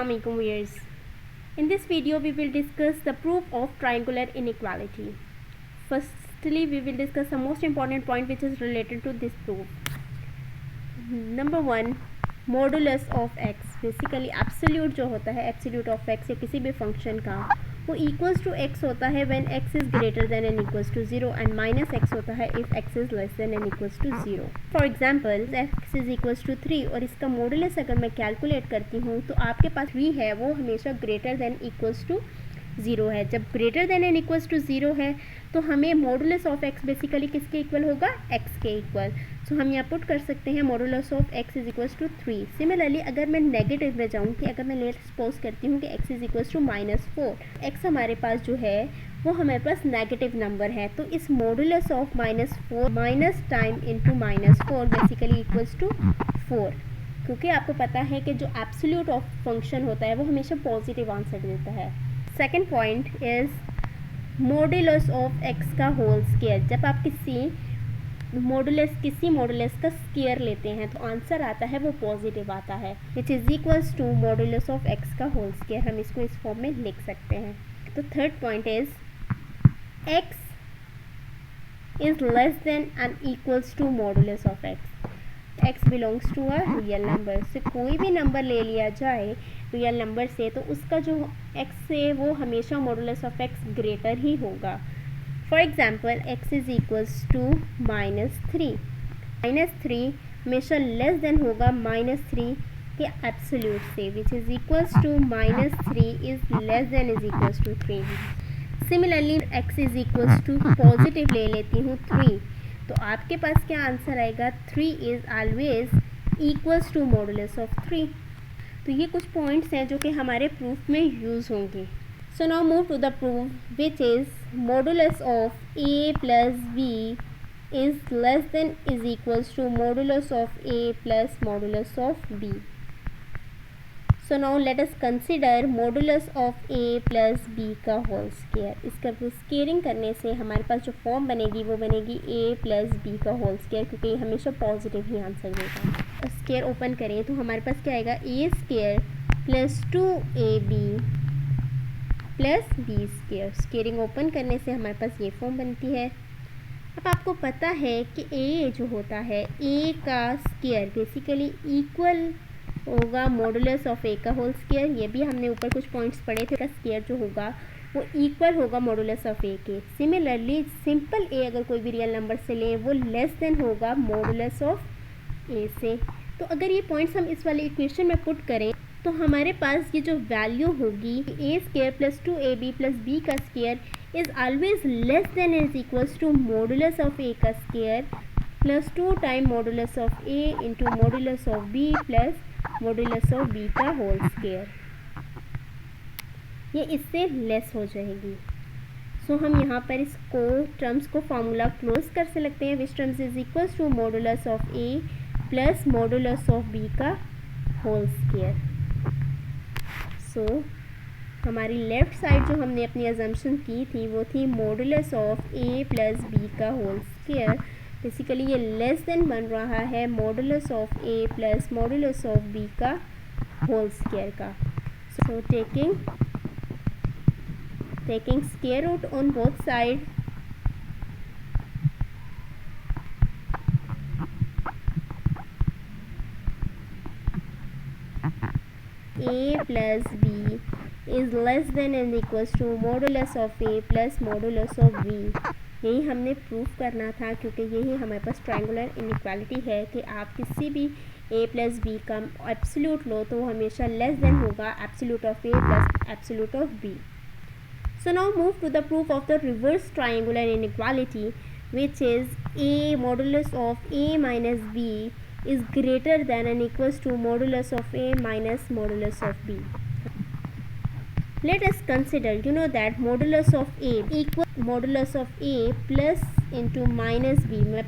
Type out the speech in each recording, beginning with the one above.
Assalamualaikum viewers. In this video we will discuss the proof of triangular inequality. Firstly we will discuss the most important point which is related to this proof. Number 1, modulus of x. Basically absolute जो होता है absolute of x या किसी भी function का वो equals to x होता है when x is greater than and equals to 0 and minus x होता है if x is less than and equals to 0. For example x is equals to 3 और इसका मॉडुलस अगर मैं कैलकुलेट करती हूँ तो आपके पास 3 है वो हमेशा ग्रेटर देन इक्वल्स टू 0 है. जब greater than and equals to 0 है तो हमें मॉडुलस ऑफ एक्स बेसिकली किसके इक्वल होगा, एक्स के इक्वल. सो हम यहाँ पुट कर सकते हैं modulus of x is equals to 3. Similarly अगर मैं नेगेटिव में जाऊँ कि अगर मैं लेट्स सपोज करती हूँ कि एक्स इज इक्वल्स टू -4, एक्स हमारे पास जो है वो हमारे पास नेगेटिव नंबर है तो इस modulus of -4 minus time into -4 basically equals to 4, क्योंकि आपको पता है कि जो एब्सोल्यूट ऑफ फंक्शन होता है वो हमेशा पॉजिटिव आंसर देता है. Second point is modulus of x का होल स्क्वायर. जब आप किसी मॉडुलस का स्क्वायर लेते हैं तो आंसर आता है वो पॉजिटिव आता है which is equals to modulus of x का होल स्क्वायर. हम इसको इस फॉर्म में लिख सकते हैं. तो third point is x is less than and equals to modulus of x. X belongs to a real number. से कोई भी नंबर ले लिया जाए रियल नंबर से तो उसका जो एक्स से वो हमेशा मॉडुलस ऑफ एक्स ग्रेटर ही होगा. For example x is equals to -3. -3 हमेशा लेस देन होगा -3 के एब्सोल्यूट से which is equals to -3 is less than is equals to 3. Similarly x is equals to positive ले लेती हूँ 3 तो आपके पास क्या आंसर आएगा, 3 is always equals to modulus of 3. तो ये कुछ पॉइंट्स हैं जो कि हमारे प्रूफ में यूज़ होंगे. So now move to the proof which is modulus of a plus b is less than is equals to modulus of a plus modulus of b. So now let us consider modulus of a plus b का whole square. इसका squaring करने से हमारे पास जो form बनेगी वो बनेगी a प्लस b का होल स्क्वायर, क्योंकि ये हमेशा पॉजिटिव ही आंसर देगा. स्क्वायर ओपन करें तो हमारे पास क्या आएगा, a square plus 2ab plus b square. Squaring open करने से हमारे पास ये फॉर्म बनती है. अब आपको पता है कि a जो होता है a का स्क्वायर बेसिकली इक्वल होगा मॉडुलस ऑफ a का होल स्क्वायर. ये भी हमने ऊपर कुछ पॉइंट्स पढ़े थे. का स्क्वायर जो होगा वो इक्वल होगा मॉडुलस ऑफ a के. सिमिलरली सिंपल a अगर कोई भी रियल नंबर से लें वो लेस देन होगा मॉडुलस ऑफ a से. तो अगर ये पॉइंट्स हम इस वाले इक्वेशन में पुट करें तो हमारे पास ये जो वैल्यू होगी a square plus 2ab plus b का square is always less than is equals to modulus of a का square plus 2 time modulus of a into modulus of b plus modulus of b का whole square. ये इससे less हो जाएगी. सो हम यहाँ पर इसको टर्म्स को फार्मूला क्लोज कर सकते हैं which terms is equals to modulus of a plus modulus of b का होल स्क्वायर. सो हमारी लेफ़्ट साइड जो हमने अपनी अजम्पशन की थी वो थी modulus of a plus b का होल स्क्वायर. बेसिकली ये लेस देन बन रहा है modulus of a plus modulus of b का होल स्क्वायर का. So taking square root on both side, a plus b is less than and equals to modulus of a plus modulus of b. यही हमने proof करना था क्योंकि यही हमारे पास triangular inequality है कि आप किसी भी a प्लस b का एब्सोल्यूट लो तो वो हमेशा लेस देन होगा absolute of a plus absolute of b. So now move to the proof of the reverse triangular inequality which is a modulus of a minus b is greater than and equals to modulus of a minus modulus of b. Let us consider, you know that modulus of a equal modulus of a plus into minus b. मैं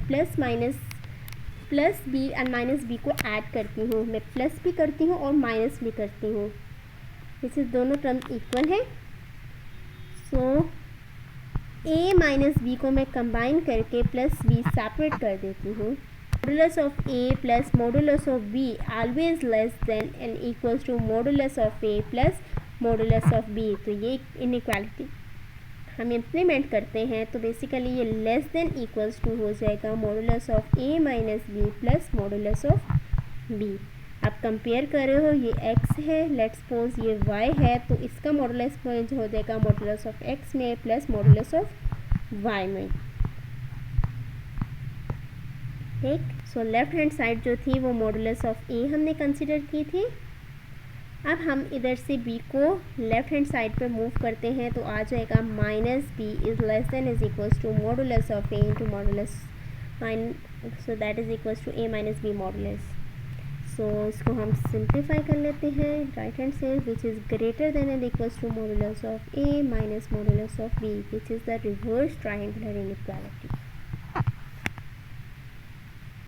plus b और minus b को add करती हूँ. मैं plus भी करती हूँ और माइनस भी करती हूँ. इससे दोनों टर्म्स इक्वल हैं. सो a माइनस b को मैं कंबाइन करके प्लस b सेपरेट कर देती हूँ. modulus of a plus modulus of b always less than and equals to modulus of a plus modulus of b। तो ये इनइक्वालिटी हम इम्प्लीमेंट करते हैं तो बेसिकली ये लेस देन इक्वल्स टू हो जाएगा modulus of a minus b plus modulus of b। आप कंपेयर कर रहे हो, ये x है, लेट्स सपोज ये y है, तो इसका मॉडुलस पॉइंट हो जाएगा मॉडुलस ऑफ x में प्लस मॉडुलस ऑफ y में। ठीक, सो लेफ्ट हैंड साइड जो थी वो मॉडुलस ऑफ a हमने कंसिडर की थी। अब हम इधर से b को लेफ्ट हैंड साइड पे मूव करते हैं तो आ जाएगा minus b is less than is equals to modulus of a into modulus so that is equals to a minus b modulus. So इसको हम सिंप्लीफाई कर लेते हैं राइट हैंड से, which is greater than and equals to modulus of a minus modulus of b, which is the reverse triangular inequality.